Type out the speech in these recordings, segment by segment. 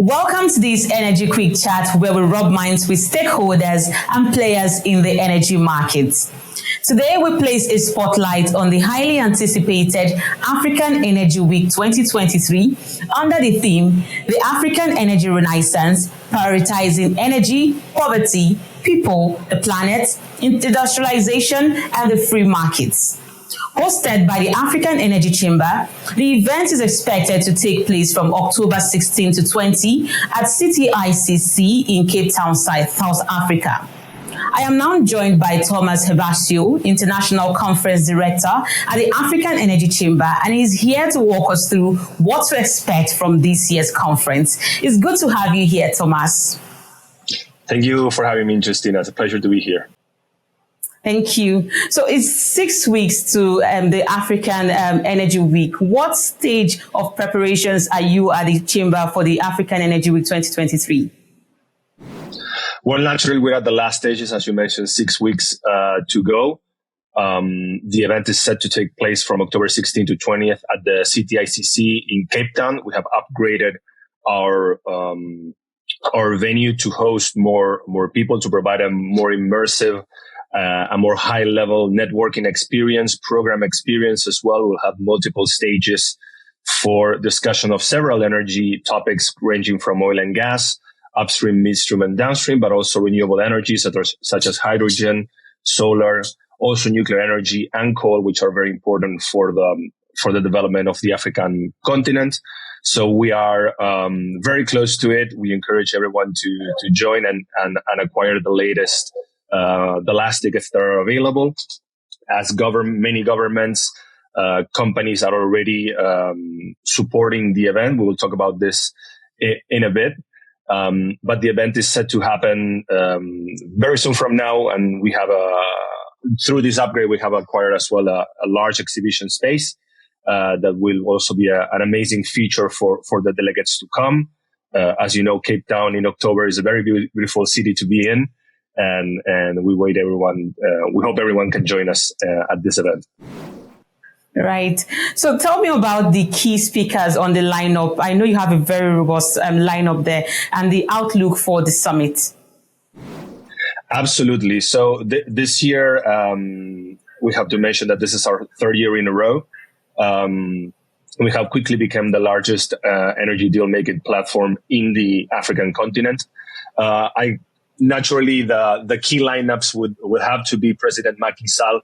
Welcome to this Energy Quick Chat where we rub minds with stakeholders and players in the energy markets. Today, we place a spotlight on the highly anticipated African Energy Week 2023 under the theme, The African Energy Renaissance, Prioritizing Energy, Poverty, People, the Planet, Industrialization, and the Free Markets. Hosted by the African Energy Chamber, the event is expected to take place from October 16 to 20 at CTICC in Cape Town, South Africa. I am now joined by Tomas Gerbasio, International Conference Director at the African Energy Chamber, and he's here to walk us through what to expect from this year's conference. It's good to have you here, Tomas. Thank you for having me, Justina. It's a pleasure to be here. Thank you. So it's 6 weeks to the African Energy Week. What stage of preparations are you at the Chamber for the African Energy Week 2023? Well, naturally, we're at the last stages, as you mentioned, 6 weeks to go. The event is set to take place from October 16th to 20th at the CTICC in Cape Town. We have upgraded our venue to host more people, to provide a more immersive, a more high-level networking experience, program experience as well. We'll have multiple stages for discussion of several energy topics ranging from oil and gas, upstream, midstream, and downstream, but also renewable energies such as hydrogen, solar, also nuclear energy and coal, which are very important for the development of the African continent. So we are very close to it. We encourage everyone to join and acquire the last tickets that are available. As many governments, companies are already supporting the event. We will talk about this in a bit. But the event is set to happen very soon from now, and we have through this upgrade we have acquired as well a large exhibition space that will also be an amazing feature for the delegates to come. As you know, Cape Town in October is a very beautiful city to be in. And we hope everyone can join us at this event. Right. So tell me about the key speakers on the lineup. I know you have a very robust lineup there, and the outlook for the summit. Absolutely. So this year, we have to mention that this is our third year in a row. We have quickly become the energy deal-making platform in the African continent. Naturally, the key lineups would have to be President Macky Sall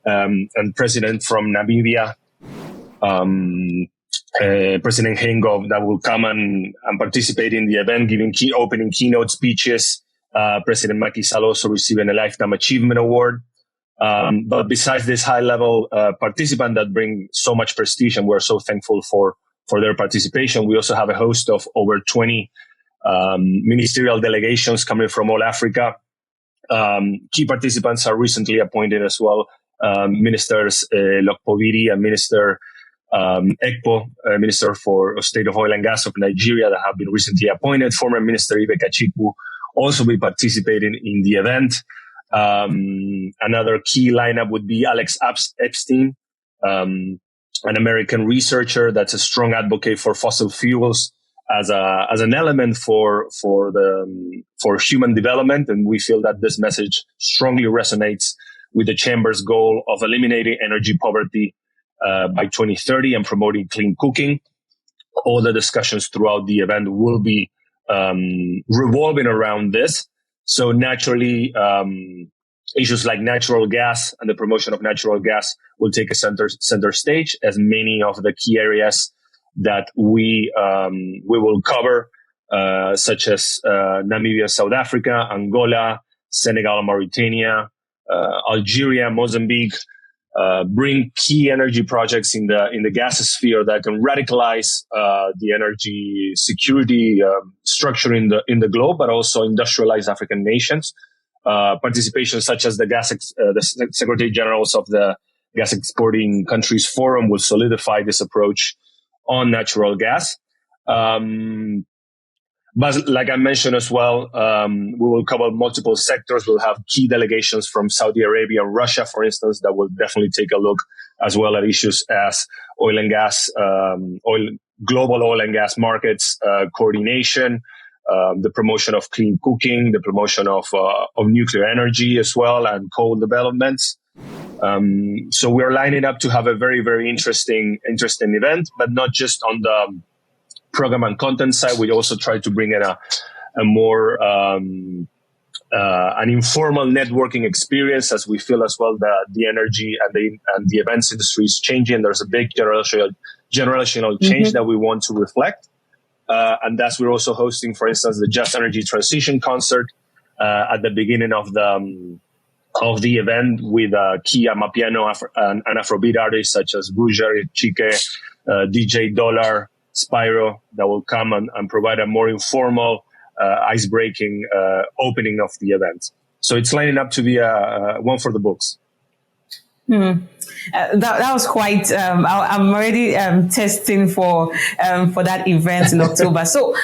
and President from Namibia, President Hengov, that will come and participate in the event, giving opening keynote speeches. President Macky Sall also receiving a Lifetime Achievement Award. But besides this high-level participant that bring so much prestige, and we're so thankful for their participation, we also have a host of over 20 ministerial delegations coming from all Africa. Key participants are recently appointed as well. Ministers Lokpoviri and Minister Ekpo, Minister for State of Oil and Gas of Nigeria, that have been recently appointed. Former Minister Ibeka Chikwu also be participating in the event. Another key lineup would be Alex Epstein, an American researcher that's a strong advocate for fossil fuels as an element for human development, and we feel that this message strongly resonates with the Chamber's goal of eliminating energy poverty by 2030 and promoting clean cooking. All the discussions throughout the event will be revolving around this. So naturally, issues like natural gas and the promotion of natural gas will take a center stage, as many of the key areas that we will cover, such as Namibia, South Africa, Angola, Senegal, Mauritania, Algeria, Mozambique, bring key energy projects in the gas sphere that can radicalize the energy security structure in the globe, but also industrialize African nations. Participation such as the Secretary Generals of the Gas Exporting Countries Forum will solidify this approach on natural gas. But like I mentioned as well, we will cover multiple sectors. We'll have key delegations from Saudi Arabia and Russia, for instance, that will definitely take a look as well at issues as oil and gas, global oil and gas markets coordination, the promotion of clean cooking, the promotion of nuclear energy as well, and coal developments. So we're lining up to have a very, very interesting event, but not just on the program and content side. We also try to bring in a more an informal networking experience, as we feel as well that the energy and the events industry is changing. There's a big generational change that we want to reflect. And thus we're also hosting, for instance, the Just Energy Transition concert at the beginning of the event with key Amapiano and Afrobeat artists such as Buja, Chique, DJ Dollar, Spyro, that will come and provide a more informal, ice-breaking opening of the event. So it's lining up to be one for the books. That was quite. I'm already testing for that event in October. So,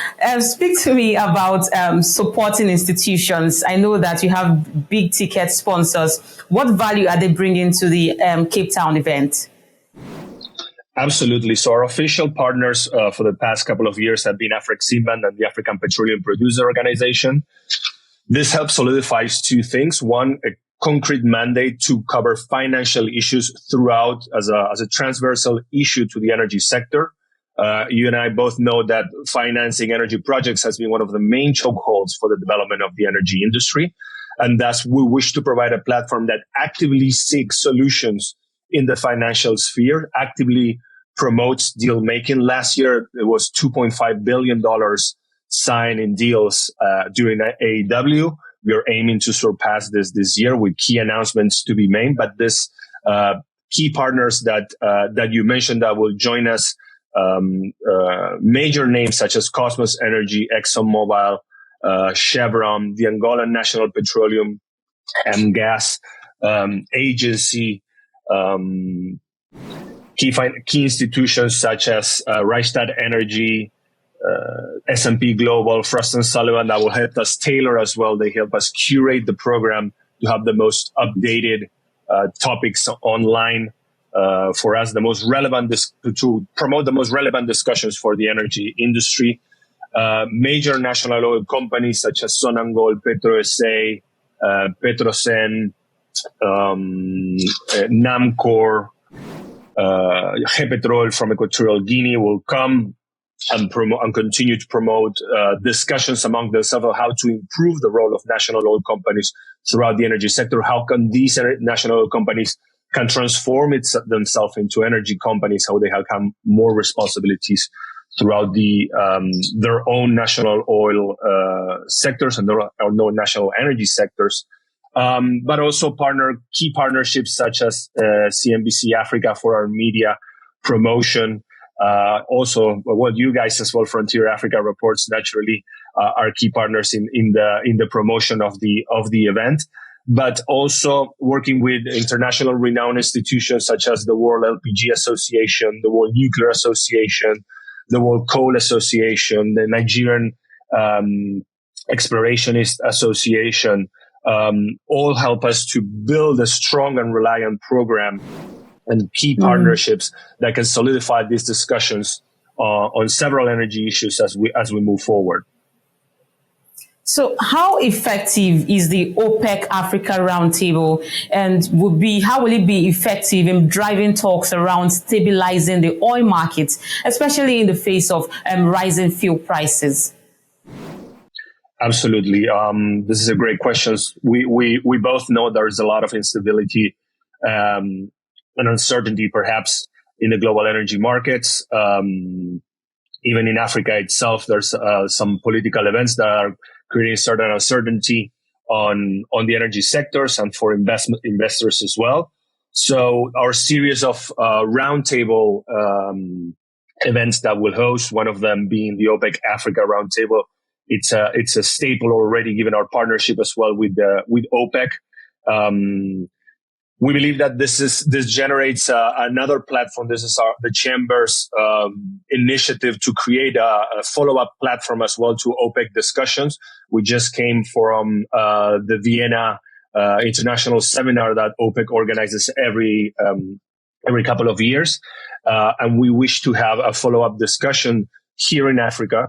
speak to me about supporting institutions. I know that you have big ticket sponsors. What value are they bringing to the Cape Town event? Absolutely. So our official partners for the past couple of years have been Afreximbank and the African Petroleum Producer Organization. This helps solidify two things. One, a concrete mandate to cover financial issues throughout as a transversal issue to the energy sector. You and I both know that financing energy projects has been one of the main chokeholds for the development of the energy industry. And thus we wish to provide a platform that actively seeks solutions in the financial sphere, actively promotes deal making. Last year, it was $2.5 billion signed in deals during AEW. We are aiming to surpass this year with key announcements to be made. But this key partners that you mentioned that will join us, major names such as Cosmos Energy, ExxonMobil, Chevron, the Angolan National Petroleum and Gas Agency, key institutions such as Rystad Energy, S&P Global, Frost & Sullivan, that will help us tailor as well. They help us curate the program to have the most updated topics online for us, the most relevant to promote the most relevant discussions for the energy industry. Major national oil companies such as Sonangol, PetroSA, Petrosen, Namcor, Gepetrol from Equatorial Guinea will come and continue to promote discussions among themselves of how to improve the role of national oil companies throughout the energy sector. How can these national oil companies can transform themselves into energy companies? How they have more responsibilities throughout their own national oil sectors and their own national energy sectors. But also key partnerships such as CNBC Africa for our media promotion. Also, you guys as well, Frontier Africa Reports, naturally are key partners in the promotion of the event. But also working with international renowned institutions such as the World LPG Association, the World Nuclear Association, the World Coal Association, the Nigerian Explorationist Association. All help us to build a strong and reliant program and key partnerships that can solidify these discussions on several energy issues as we move forward. So how effective is the OPEC Africa Roundtable, and how will it be effective in driving talks around stabilizing the oil markets, especially in the face of rising fuel prices? Absolutely. This is a great question. We both know there is a lot of instability and uncertainty, perhaps, in the global energy markets. Even in Africa itself, there's some political events that are creating certain uncertainty on the energy sectors and for investors as well. So our series of roundtable events that we'll host, one of them being the OPEC Africa Roundtable, it's a staple already, given our partnership as well with OPEC. We believe that this generates another platform. This is the Chamber's initiative to create a follow-up platform as well to OPEC discussions. We just came from the Vienna International Seminar that OPEC organizes every every couple of years. And we wish to have a follow-up discussion here in Africa,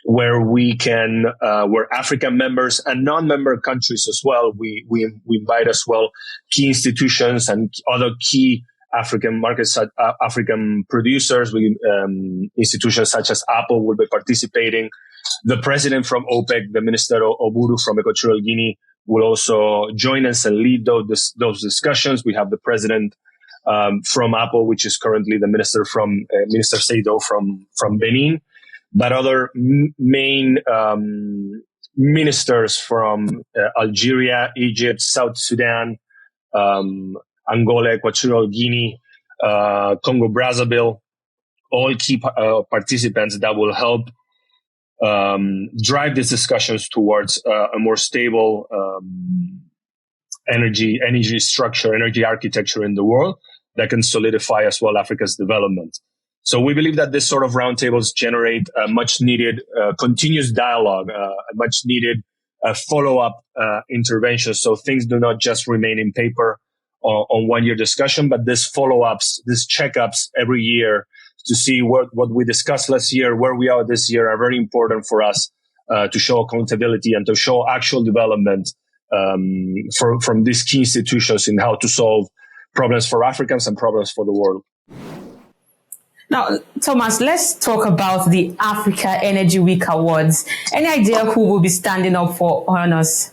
where we can, where African members and non-member countries as well, we invite as well key institutions and other key African markets, African producers. Institutions such as Apple will be participating. The president from OPEC, the Minister Oburu from Equatorial Guinea, will also join us and lead those discussions. We have the president from Apple, which is currently the minister from Minister Seido from Benin, but other main ministers from Algeria, Egypt, South Sudan, Angola, Equatorial Guinea, Congo Brazzaville, all key participants that will help drive these discussions towards a more stable energy structure, energy architecture in the world that can solidify as well Africa's development. So we believe that this sort of roundtables generate a much needed continuous dialogue, a much needed follow-up intervention. So things do not just remain in paper on 1 year discussion, but this follow-ups, this checkups every year to see what we discussed last year, where we are this year, are very important for us to show accountability and to show actual development from these key institutions in how to solve problems for Africans and problems for the world. Now, Tomas, let's talk about the Africa Energy Week Awards. Any idea who will be standing up for honors?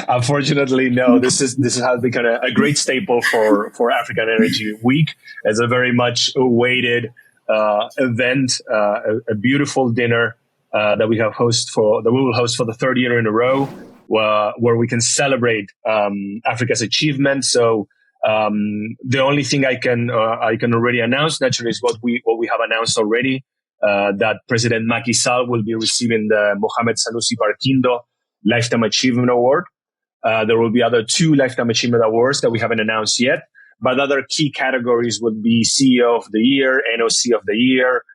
Unfortunately, no. This has become a great staple for African Energy Week. It's a very much awaited event, a beautiful dinner that we will host for the third year in a row, where we can celebrate Africa's achievement. So the only thing I can already announce, naturally, is what we have announced already, that President Macky Sall will be receiving the Mohamed Sanusi Barkindo Lifetime Achievement Award. There will be other 2 Lifetime Achievement Awards that we haven't announced yet, but other key categories would be CEO of the Year, NOC of the Year,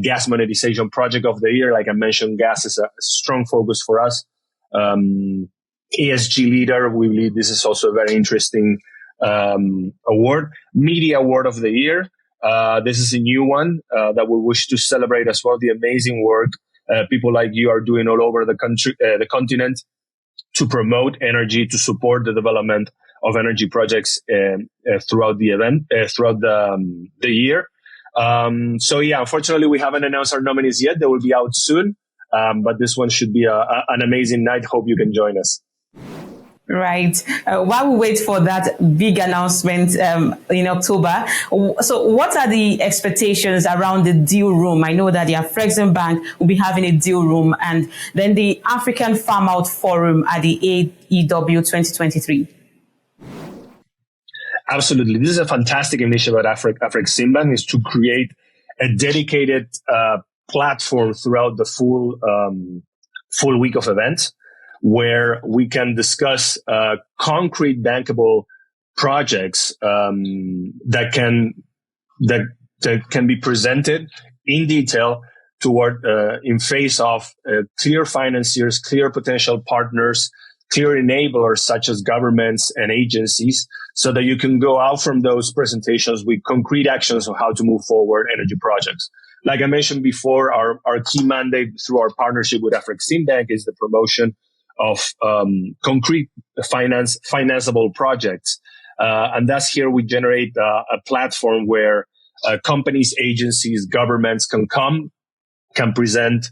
Gas Monetization Project of the Year. Like I mentioned, gas is a strong focus for us. ESG Leader, we believe this is also a very interesting award. Media Award of the Year. This is a new one that we wish to celebrate as well, the amazing work people like you are doing all over the country, the continent, to promote energy, to support the development of energy projects throughout the event, throughout the year. So yeah, unfortunately, we haven't announced our nominees yet. They will be out soon, but this one should be an amazing night. Hope you can join us. Right. While we wait for that big announcement in October, so what are the expectations around the deal room? I know that the Afrexim Bank will be having a deal room, and then the African Farm Out Forum at the AEW 2023. Absolutely. This is a fantastic initiative at Afrexim Bank, is to create a dedicated platform throughout the full week of events, where we can discuss concrete bankable projects that can be presented in detail toward in face of clear financiers, clear potential partners, clear enablers such as governments and agencies, so that you can go out from those presentations with concrete actions on how to move forward energy projects. Like I mentioned before, our key mandate through our partnership with Afrexim Bank is the promotion of concrete financeable projects. And thus here we generate a platform where companies, agencies, governments can present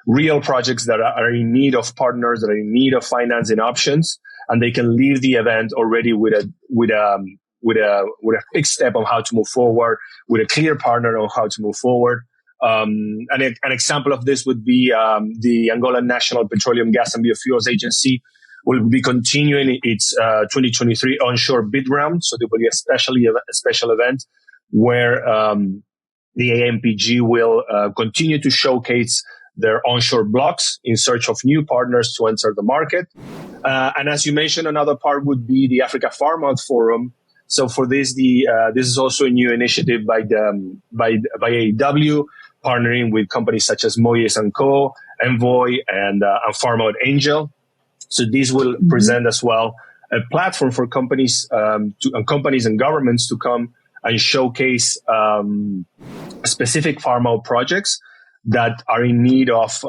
real projects that are in need of partners, that are in need of financing options, and they can leave the event already with a fixed step on how to move forward, with a clear partner on how to move forward. An example of this would be the Angolan National Petroleum, Gas and Biofuels Agency will be continuing its 2023 onshore bid round. So there will be a special event where the ANPG will continue to showcase their onshore blocks in search of new partners to enter the market. And as you mentioned, another part would be the Africa Farm Out Forum. So for this, this is also a new initiative by AEW, partnering with companies such as Moyes & Co., Envoy, and Farm Out Angel. So these will present as well a platform for companies companies and governments to come and showcase specific pharma projects that are in need of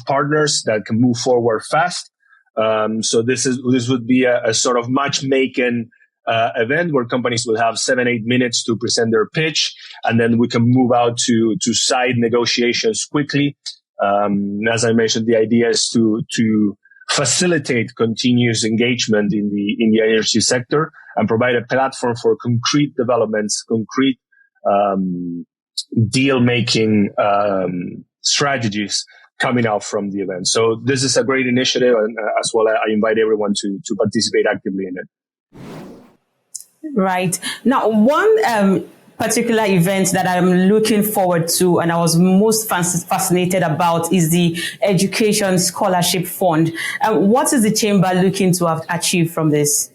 partners that can move forward fast. So this would be a sort of matchmaking event where companies will have 7-8 minutes to present their pitch, and then we can move out to side negotiations quickly. As I mentioned, the idea is to facilitate continuous engagement in the energy sector and provide a platform for concrete developments, concrete deal making strategies coming out from the event. So this is a great initiative, and as well, I invite everyone to participate actively in it. Right. Now, one particular event that I'm looking forward to and I was most fascinated about is the Education Scholarship Fund. What is the Chamber looking to have achieved from this?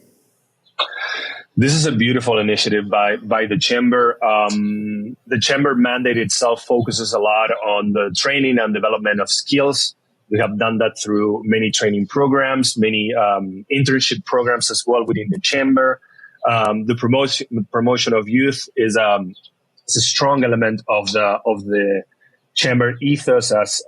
This is a beautiful initiative by the Chamber. The Chamber mandate itself focuses a lot on the training and development of skills. We have done that through many training programs, many internship programs as well within the Chamber. The promotion of youth is a strong element of the Chamber ethos as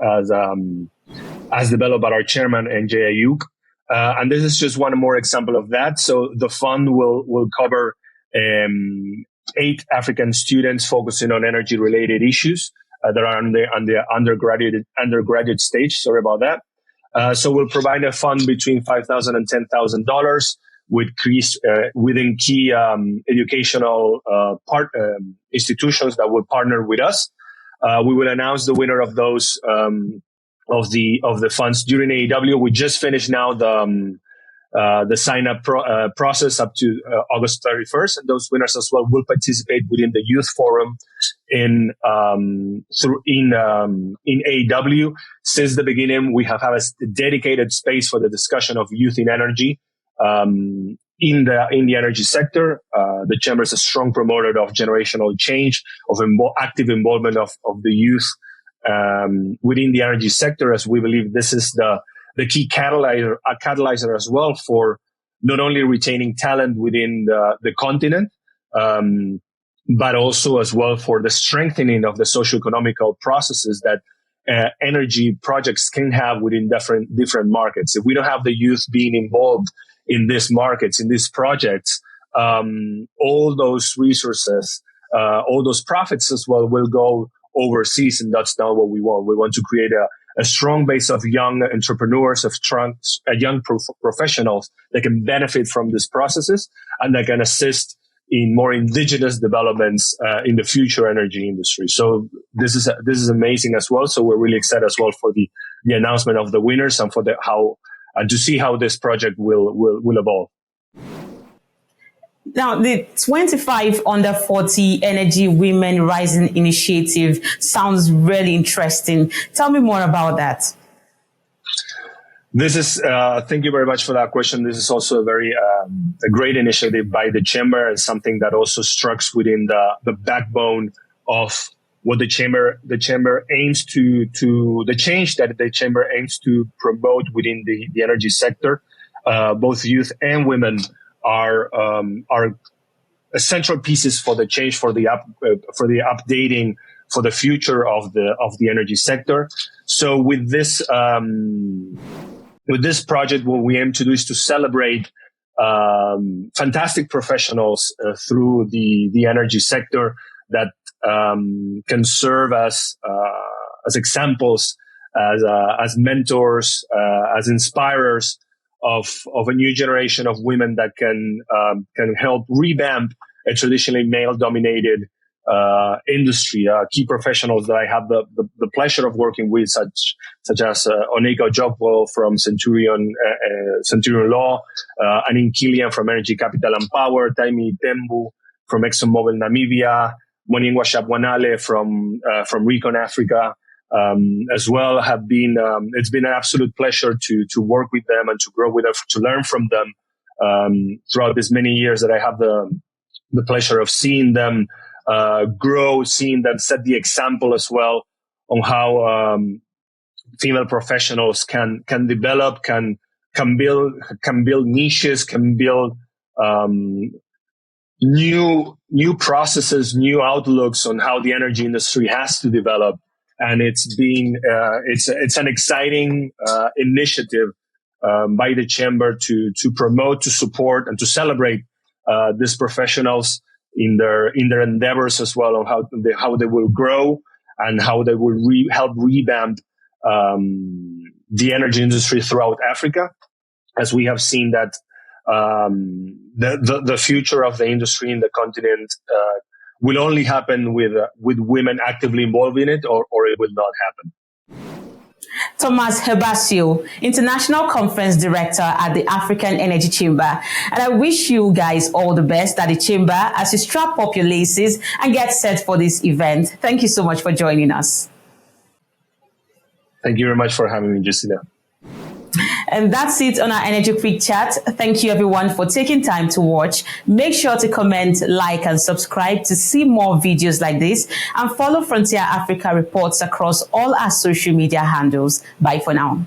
developed by our chairman, NJ Ayuk. And this is just one more example of that. So the fund will cover 8 African students focusing on energy related issues that are on the undergraduate stage. Sorry about that. So we'll provide a fund between $5,000 and $10,000 within key educational institutions that will partner with us. We will announce the winner of those of the funds during AEW. We just finished now the sign up process up to August 31st, and those winners as well will participate within the youth forum in AEW. Since the beginning, we have had a dedicated space for the discussion of youth in energy. In the energy sector, the Chamber is a strong promoter of generational change, of active involvement of the youth within the energy sector, as we believe this is the key catalyzer as well for not only retaining talent within the continent, but also as well for the strengthening of the socio-economical processes that energy projects can have within different markets. If we don't have the youth being involved in these markets, in these projects, all those resources, all those profits as well will go overseas, and that's not what we want. We want to create a strong base of young entrepreneurs, of young professionals that can benefit from these processes and that can assist in more indigenous developments in the future energy industry. So this is amazing as well. So we're really excited as well for the announcement of the winners and for to see how this project will evolve. Now, the 25 under 40 Energy Women Rising Initiative sounds really interesting. Tell me more about that. This is, thank you very much for that question. This is also a great initiative by the Chamber, and something that also strikes within the backbone of what the Chamber aims the change that the Chamber aims to promote within the energy sector. Both youth and women are essential pieces for the change, for the updating, for the future of the energy sector. So with this project, what we aim to do is to celebrate fantastic professionals through the energy sector that can serve as examples, as mentors, as inspirers of a new generation of women that can help revamp a traditionally male-dominated industry. Key professionals that I have the pleasure of working with, such as Oneka Ojokwo from Centurion Law, Anin Kilian from Energy Capital and Power, Taimi Tembu from ExxonMobil Namibia, Moningwa Shabwanale from Recon Africa. As well have been, it's been an absolute pleasure to work with them and to grow with them, to learn from them, throughout these many years that I have the pleasure of seeing them, grow, seeing them set the example as well on how, female professionals can develop, can can build niches, can build new processes, new outlooks on how the energy industry has to develop. And it's an exciting initiative by the chamber to promote, to support, and to celebrate these professionals in their endeavors as well, on how they will grow and how they will help revamp the energy industry throughout Africa, as we have seen that the future of the industry in the continent will only happen with women actively involved in it, or it will not happen. Tomas Gerbasio, International Conference Director at the African Energy Chamber. And I wish you guys all the best at the Chamber as you strap up your laces and get set for this event. Thank you so much for joining us. Thank you very much for having me, Justina. And that's it on our Energy Quick Chat. Thank you everyone for taking time to watch. Make sure to comment, like, and subscribe to see more videos like this, and follow Frontier Africa Reports across all our social media handles. Bye for now.